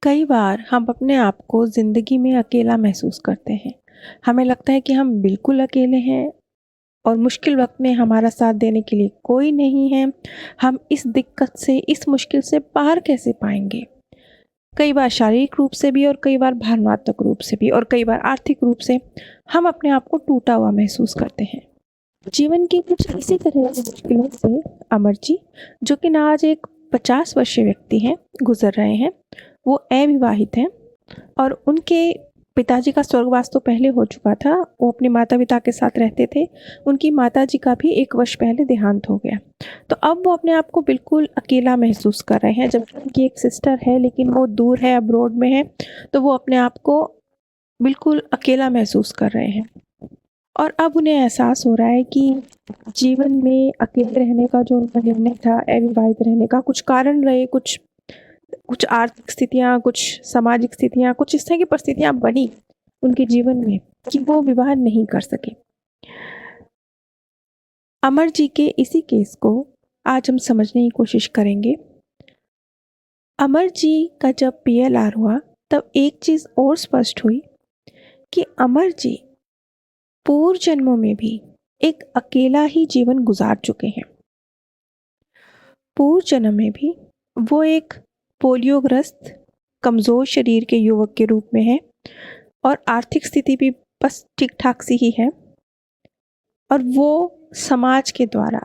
कई बार हम अपने आप को ज़िंदगी में अकेला महसूस करते हैं। हमें लगता है कि हम बिल्कुल अकेले हैं और मुश्किल वक़्त में हमारा साथ देने के लिए कोई नहीं है। हम इस दिक्कत से, इस मुश्किल से पार कैसे पाएँगे? कई बार शारीरिक रूप से भी और कई बार भावनात्मक रूप से भी और कई बार आर्थिक रूप से हम अपने आप को टूटा हुआ महसूस करते हैं। जीवन की कुछ इसी तरह की मुश्किलों से अमर जी, जो कि ना आज एक 50 वर्षीय व्यक्ति हैं, गुज़र रहे हैं। वो अविवाहित हैं और उनके पिताजी का स्वर्गवास तो पहले हो चुका था। वो अपने माता-पिता के साथ रहते थे। उनकी माताजी का भी 1 वर्ष पहले देहांत हो गया। तो अब वो अपने आप को बिल्कुल अकेला महसूस कर रहे हैं। जबकि उनकी एक सिस्टर है, लेकिन वो दूर है, अब्रॉड में है। तो वो अपने आप को बिल्कुल अकेला महसूस कर रहे हैं। और अब उन्हें एहसास हो रहा है कि जीवन में अकेले रहने का जो उनका निर्णय था, अविवाहित रहने का, कुछ कारण रहे, कुछ कुछ आर्थिक स्थितियाँ, कुछ सामाजिक स्थितियाँ, कुछ इस तरह की परिस्थितियाँ बनी उनके जीवन में कि वो विवाह नहीं कर सके। अमर जी के इसी केस को आज हम समझने की कोशिश करेंगे। अमर जी का जब पीएलआर हुआ, तब एक चीज़ और स्पष्ट हुई कि अमर जी पूर्व जन्मों में भी एक अकेला ही जीवन गुजार चुके हैं। पूर्व जन्म में भी वो एक पोलियोग्रस्त, कमज़ोर शरीर के युवक के रूप में हैं और आर्थिक स्थिति भी बस ठीक-ठाक सी ही है। और वो समाज के द्वारा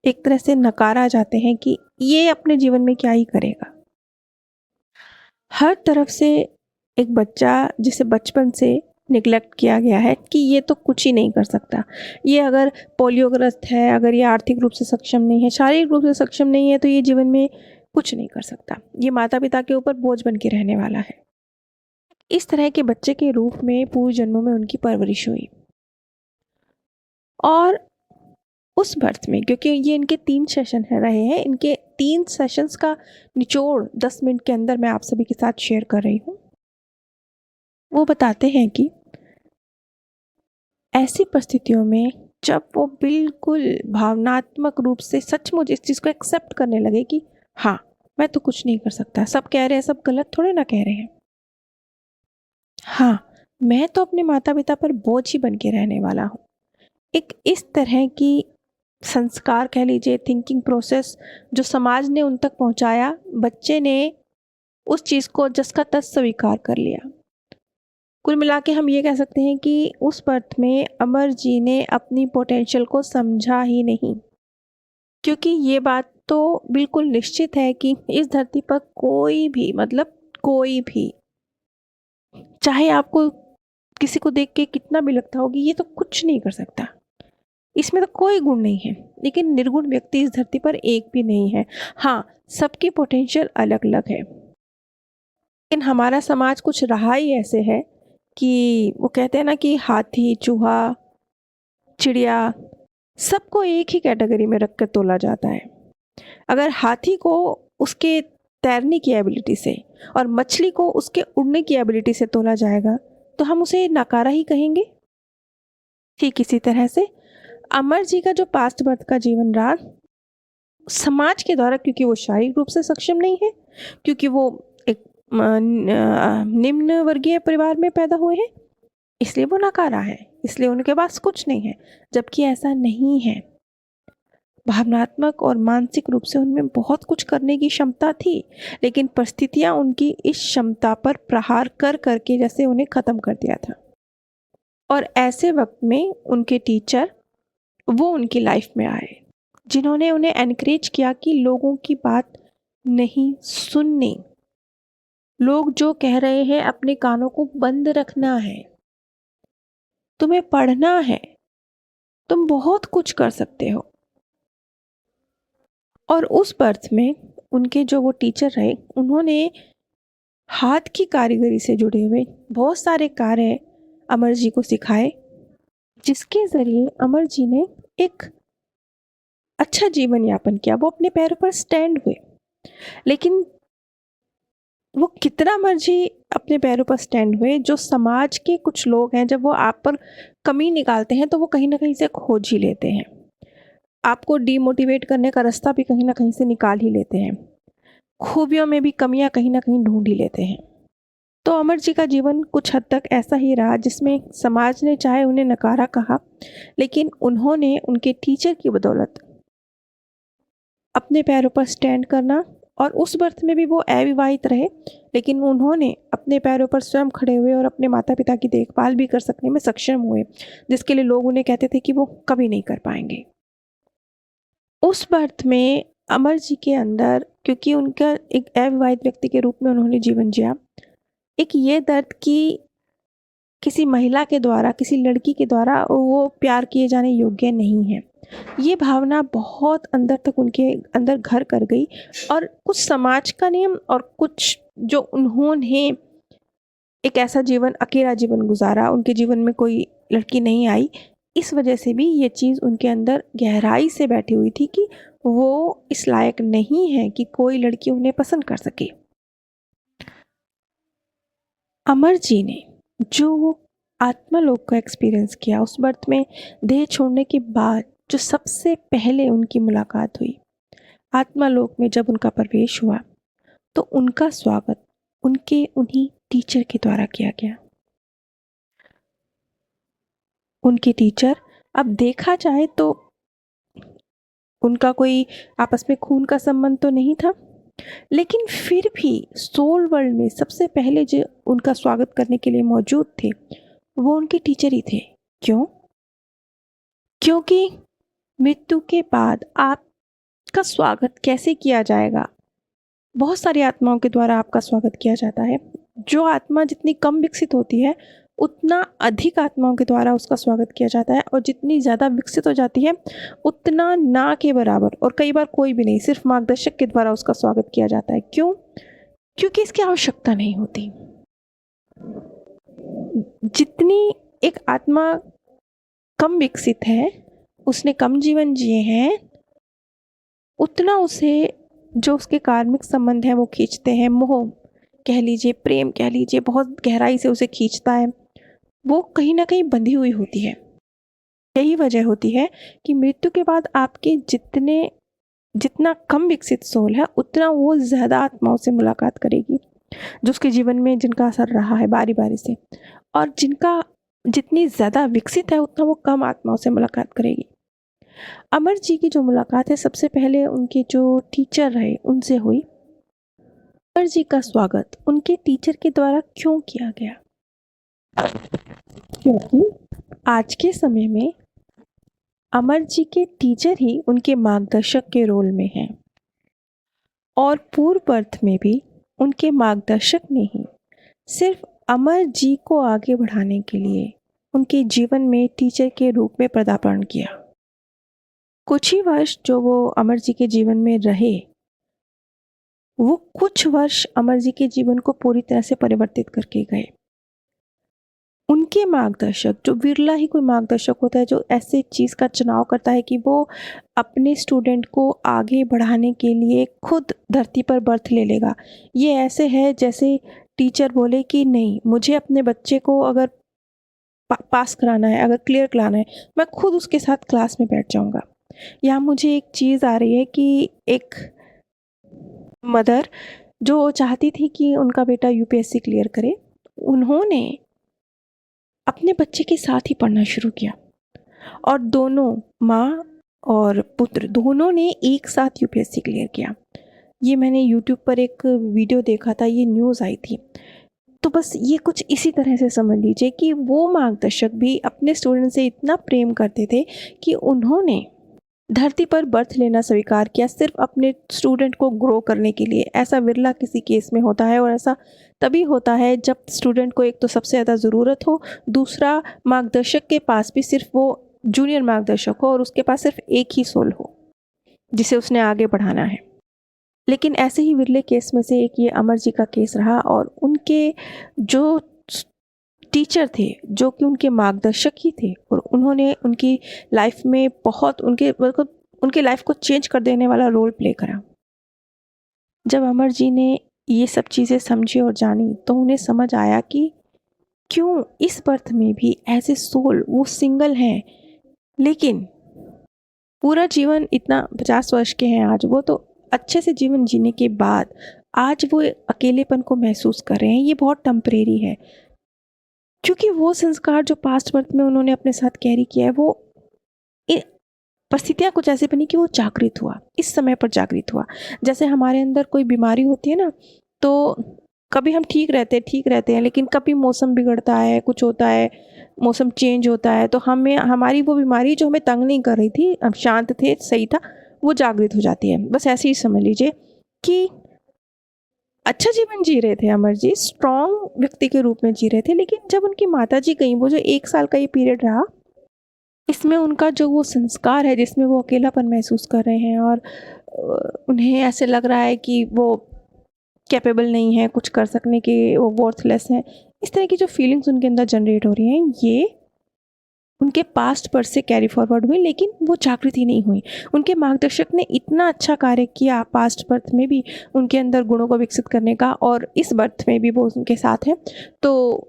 एक तरह से नकारा जाते हैं कि ये अपने जीवन में क्या ही करेगा। हर तरफ से एक बच्चा जिसे बचपन से निग्लेक्ट किया गया है कि ये तो कुछ ही नहीं कर सकता। ये अगर पोलियोग्रस्त है, अगर ये आर्थिक रूप से सक्षम नहीं है, शारीरिक रूप से सक्षम नहीं है, तो ये जीवन में कुछ नहीं कर सकता। ये माता-पिता के ऊपर बोझ बन के रहने वाला है। इस तरह के बच्चे के रूप में पूर्व जन्मों में उनकी परवरिश हुई। और उस बर्थ में, क्योंकि ये इनके 3 सेशन है रहे हैं, इनके 3 सेशंस का निचोड़ 10 मिनट के अंदर मैं आप सभी के साथ शेयर कर रही हूँ। वो बताते हैं कि ऐसी परिस्थितियों में जब वो बिल्कुल भावनात्मक रूप से सचमुच इस चीज़ को एक्सेप्ट करने लगे कि हाँ, मैं तो कुछ नहीं कर सकता, सब कह रहे हैं, सब गलत थोड़े ना कह रहे हैं। हाँ, मैं तो अपने माता-पिता पर बोझ ही बन के रहने वाला हूँ। एक इस तरह की संस्कार कह लीजिए, थिंकिंग प्रोसेस जो समाज ने उन तक पहुँचाया, बच्चे ने उस चीज़ को जस का तस स्वीकार कर लिया। कुल मिला के हम ये कह सकते हैं कि उस बर्थ में अमर जी ने अपनी पोटेंशियल को समझा ही नहीं। क्योंकि ये बात तो बिल्कुल निश्चित है कि इस धरती पर कोई भी, मतलब कोई भी, चाहे आपको किसी को देख के कितना भी लगता हो कि ये तो कुछ नहीं कर सकता, इसमें तो कोई गुण नहीं है, लेकिन निर्गुण व्यक्ति इस धरती पर एक भी नहीं है। हाँ, सबकी पोटेंशियल अलग-अलग है। लेकिन हमारा समाज कुछ रहा ही ऐसे है कि वो कहते हैं ना कि हाथी, चूहा, चिड़िया, सबको एक ही कैटेगरी में रख कर तोला जाता है। अगर हाथी को उसके तैरने की एबिलिटी से और मछली को उसके उड़ने की एबिलिटी से तोला जाएगा, तो हम उसे नकारा ही कहेंगे। ठीक इसी तरह से अमर जी का जो पास्ट बर्थ का जीवन रहा, समाज के द्वारा, क्योंकि वो शारीरिक रूप से सक्षम नहीं है, क्योंकि वो एक निम्न वर्गीय परिवार में पैदा हुए हैं, इसलिए वो नकारा है, इसलिए उनके पास कुछ नहीं है। जबकि ऐसा नहीं है। भावनात्मक और मानसिक रूप से उनमें बहुत कुछ करने की क्षमता थी, लेकिन परिस्थितियां उनकी इस क्षमता पर प्रहार कर करके जैसे उन्हें ख़त्म कर दिया था। और ऐसे वक्त में उनके टीचर वो उनकी लाइफ में आए, जिन्होंने उन्हें एनकरेज किया कि लोगों की बात नहीं सुननी, लोग जो कह रहे हैं अपने कानों को बंद रखना है, तुम्हें पढ़ना है, तुम बहुत कुछ कर सकते हो। और उस बर्थ में उनके जो वो टीचर रहे, उन्होंने हाथ की कारीगरी से जुड़े हुए बहुत सारे कार्य अमर जी को सिखाए, जिसके ज़रिए अमर जी ने एक अच्छा जीवन यापन किया। वो अपने पैरों पर स्टैंड हुए। लेकिन वो कितना मर्जी अपने पैरों पर स्टैंड हुए, जो समाज के कुछ लोग हैं, जब वो आप पर कमी निकालते हैं, तो वो कहीं न कहीं से खोज ही लेते हैं। आपको डीमोटिवेट करने का रास्ता भी कहीं न कहीं से निकाल ही लेते हैं। खूबियों में भी कमियां कहीं ना कहीं ढूंढ ही लेते हैं। तो अमर जी का जीवन कुछ हद तक ऐसा ही रहा, जिसमें समाज ने चाहे उन्हें नकारा कहा, लेकिन उन्होंने उनके टीचर की बदौलत अपने पैरों पर स्टैंड करना, और उस बर्थ में भी वो अविवाहित रहे, लेकिन उन्होंने अपने पैरों पर स्वयं खड़े हुए और अपने माता पिता की देखभाल भी कर सकने में सक्षम हुए, जिसके लिए लोग उन्हें कहते थे कि वो कभी नहीं कर पाएंगे। उस बर्थ में अमर जी के अंदर, क्योंकि उनका एक अविवाहित व्यक्ति के रूप में उन्होंने जीवन जिया, एक ये दर्द कि किसी महिला के द्वारा, किसी लड़की के द्वारा वो प्यार किए जाने योग्य नहीं है, ये भावना बहुत अंदर तक उनके अंदर घर कर गई। और कुछ समाज का नियम और कुछ जो उन्होंने एक ऐसा जीवन, अकेला जीवन गुजारा, उनके जीवन में कोई लड़की नहीं आई, इस वजह से भी ये चीज़ उनके अंदर गहराई से बैठी हुई थी कि वो इस लायक नहीं है कि कोई लड़की उन्हें पसंद कर सके। अमर जी ने जो आत्मालोक का एक्सपीरियंस किया, उस बर्थ में देह छोड़ने के बाद जो सबसे पहले उनकी मुलाकात हुई, आत्मालोक में जब उनका प्रवेश हुआ, तो उनका स्वागत उनके उन्हीं टीचर के द्वारा किया गया। उनके टीचर, अब देखा जाए तो उनका कोई आपस में खून का संबंध तो नहीं था, लेकिन फिर भी सोल वर्ल्ड में सबसे पहले जो उनका स्वागत करने के लिए मौजूद थे, वो उनके टीचर ही थे। क्यों? क्योंकि मृत्यु के बाद आपका स्वागत कैसे किया जाएगा? बहुत सारी आत्माओं के द्वारा आपका स्वागत किया जाता है। जो आत्मा जितनी कम विकसित होती है, उतना अधिक आत्माओं के द्वारा उसका स्वागत किया जाता है, और जितनी ज़्यादा विकसित हो जाती है, उतना ना के बराबर, और कई बार कोई भी नहीं, सिर्फ मार्गदर्शक के द्वारा उसका स्वागत किया जाता है। क्यों? क्योंकि इसकी आवश्यकता नहीं होती। जितनी एक आत्मा कम विकसित है, उसने कम जीवन जिए हैं, उतना उसे जो उसके कार्मिक संबंध हैं वो खींचते हैं। मोह कह लीजिए, प्रेम कह लीजिए, बहुत गहराई से उसे खींचता है। वो कहीं ना कहीं बंधी हुई होती है। यही वजह होती है कि मृत्यु के बाद आपके जितना कम विकसित सोल है, उतना वो ज़्यादा आत्माओं से मुलाकात करेगी, जो उसके जीवन में जिनका असर रहा है बारी बारी से, और जिनका जितनी ज़्यादा विकसित है, उतना वो कम आत्माओं से मुलाकात करेगी। अमर जी की जो मुलाकात है, सबसे पहले उनके जो टीचर रहे उनसे हुई। अमर जी का स्वागत उनके टीचर के द्वारा क्यों किया गया? क्योंकि आज के समय में अमर जी के टीचर ही उनके मार्गदर्शक के रोल में हैं, और पूर्व बर्थ में भी उनके मार्गदर्शक ने ही सिर्फ अमर जी को आगे बढ़ाने के लिए उनके जीवन में टीचर के रूप में पदार्पण किया। कुछ ही वर्ष जो वो अमर जी के जीवन में रहे, वो कुछ वर्ष अमर जी के जीवन को पूरी तरह से परिवर्तित करके गए। उनके मार्गदर्शक, जो विरला ही कोई मार्गदर्शक होता है जो ऐसे चीज़ का चुनाव करता है कि वो अपने स्टूडेंट को आगे बढ़ाने के लिए खुद धरती पर बर्थ ले लेगा। ये ऐसे है जैसे टीचर बोले कि नहीं, मुझे अपने बच्चे को अगर पास कराना है, अगर क्लियर कराना है, मैं खुद उसके साथ क्लास में बैठ जाऊंगा। यहाँ मुझे एक चीज़ आ रही है कि एक मदर जो चाहती थी कि उनका बेटा यूपीएससी क्लियर करे, उन्होंने अपने बच्चे के साथ ही पढ़ना शुरू किया, और दोनों, माँ और पुत्र, दोनों ने एक साथ यूपीएससी क्लियर किया। ये मैंने यूट्यूब पर एक वीडियो देखा था, ये न्यूज़ आई थी। तो बस ये कुछ इसी तरह से समझ लीजिए कि वो मार्गदर्शक भी अपने स्टूडेंट से इतना प्रेम करते थे कि उन्होंने धरती पर बर्थ लेना स्वीकार किया, सिर्फ अपने स्टूडेंट को ग्रो करने के लिए। ऐसा विरला किसी केस में होता है, और ऐसा तभी होता है जब स्टूडेंट को एक तो सबसे ज़्यादा ज़रूरत हो, दूसरा मार्गदर्शक के पास भी सिर्फ वो जूनियर मार्गदर्शक हो और उसके पास सिर्फ एक ही सोल हो जिसे उसने आगे बढ़ाना है। लेकिन ऐसे ही विरले केस में से एक ये अमर जी का केस रहा, और उनके जो टीचर थे, जो कि उनके मार्गदर्शक ही थे, और उन्होंने उनकी लाइफ में बहुत उनके लाइफ को चेंज कर देने वाला रोल प्ले करा। जब अमर जी ने ये सब चीज़ें समझी और जानी, तो उन्हें समझ आया कि क्यों इस बर्थ में भी एज ए सोल वो सिंगल हैं, लेकिन पूरा जीवन, इतना 50 वर्ष के हैं आज वो, तो अच्छे से जीवन जीने के बाद आज वो अकेलेपन को महसूस कर रहे हैं, ये बहुत टेम्परेरी है। क्योंकि वो संस्कार जो पास्ट बर्थ में उन्होंने अपने साथ कैरी किया है, वो परिस्थितियाँ कुछ ऐसी बनी कि वो जागृत हुआ, इस समय पर जागृत हुआ। जैसे हमारे अंदर कोई बीमारी होती है ना, तो कभी हम ठीक रहते हैं, लेकिन कभी मौसम बिगड़ता है, कुछ होता है, मौसम चेंज होता है, तो हमें हमारी वो बीमारी जो हमें तंग नहीं कर रही थी, हम शांत थे, सही था, वो जागृत हो जाती है। बस ऐसे ही समझ लीजिए कि अच्छा जीवन जी रहे थे अमर जी, स्ट्रॉन्ग व्यक्ति के रूप में जी रहे थे, लेकिन जब उनकी माताजी गईं, वो जो 1 साल का ये पीरियड रहा, इसमें उनका जो वो संस्कार है जिसमें वो अकेलापन महसूस कर रहे हैं और उन्हें ऐसे लग रहा है कि वो कैपेबल नहीं है कुछ कर सकने की, वो वर्थलेस हैं। इस तरह की जो फीलिंग्स उनके अंदर जनरेट हो रही हैं, ये उनके पास्ट पर से कैरी फॉरवर्ड हुई, लेकिन वो जागृति नहीं हुई। उनके मार्गदर्शक ने इतना अच्छा कार्य किया पास्ट बर्थ में भी उनके अंदर गुणों को विकसित करने का, और इस बर्थ में भी वो उनके साथ हैं। तो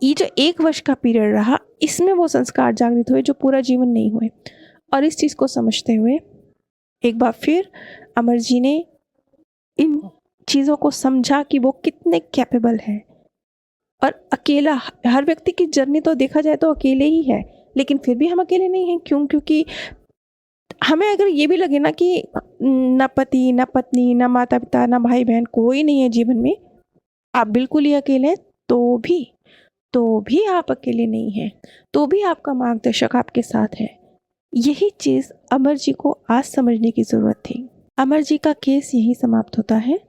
ये जो 1 वर्ष का पीरियड रहा, इसमें वो संस्कार जागृत हुए जो पूरा जीवन नहीं हुए। और इस चीज़ को समझते हुए एक बार फिर अमर जी ने इन चीज़ों को समझा कि वो कितने कैपेबल हैं। और अकेला, हर व्यक्ति की जर्नी तो देखा जाए तो अकेले ही है, लेकिन फिर भी हम अकेले नहीं हैं। क्यों? क्योंकि हमें अगर ये भी लगे ना कि ना पति, ना पत्नी, ना माता-पिता, ना भाई-बहन, कोई नहीं है जीवन में, आप बिल्कुल ही अकेले हैं, तो भी आप अकेले नहीं हैं, तो भी आपका मार्गदर्शक आपके साथ है। यही चीज़ अमर जी को आज समझने की ज़रूरत थी। अमर जी का केस यहीं समाप्त होता है।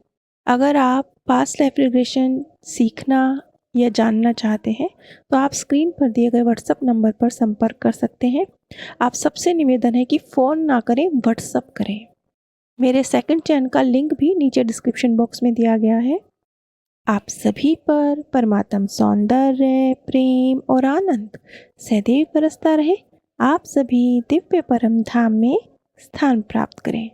अगर आप पास्ट लाइफ रिग्रेशन सीखना या जानना चाहते हैं, तो आप स्क्रीन पर दिए गए व्हाट्सएप नंबर पर संपर्क कर सकते हैं। आप सबसे निवेदन है कि फ़ोन ना करें, व्हाट्सएप करें। मेरे सेकंड चैनल का लिंक भी नीचे डिस्क्रिप्शन बॉक्स में दिया गया है। आप सभी पर परमात्म सौंदर्य, प्रेम और आनंद सदैव बरसता रहे। आप सभी दिव्य परम धाम में स्थान प्राप्त करें।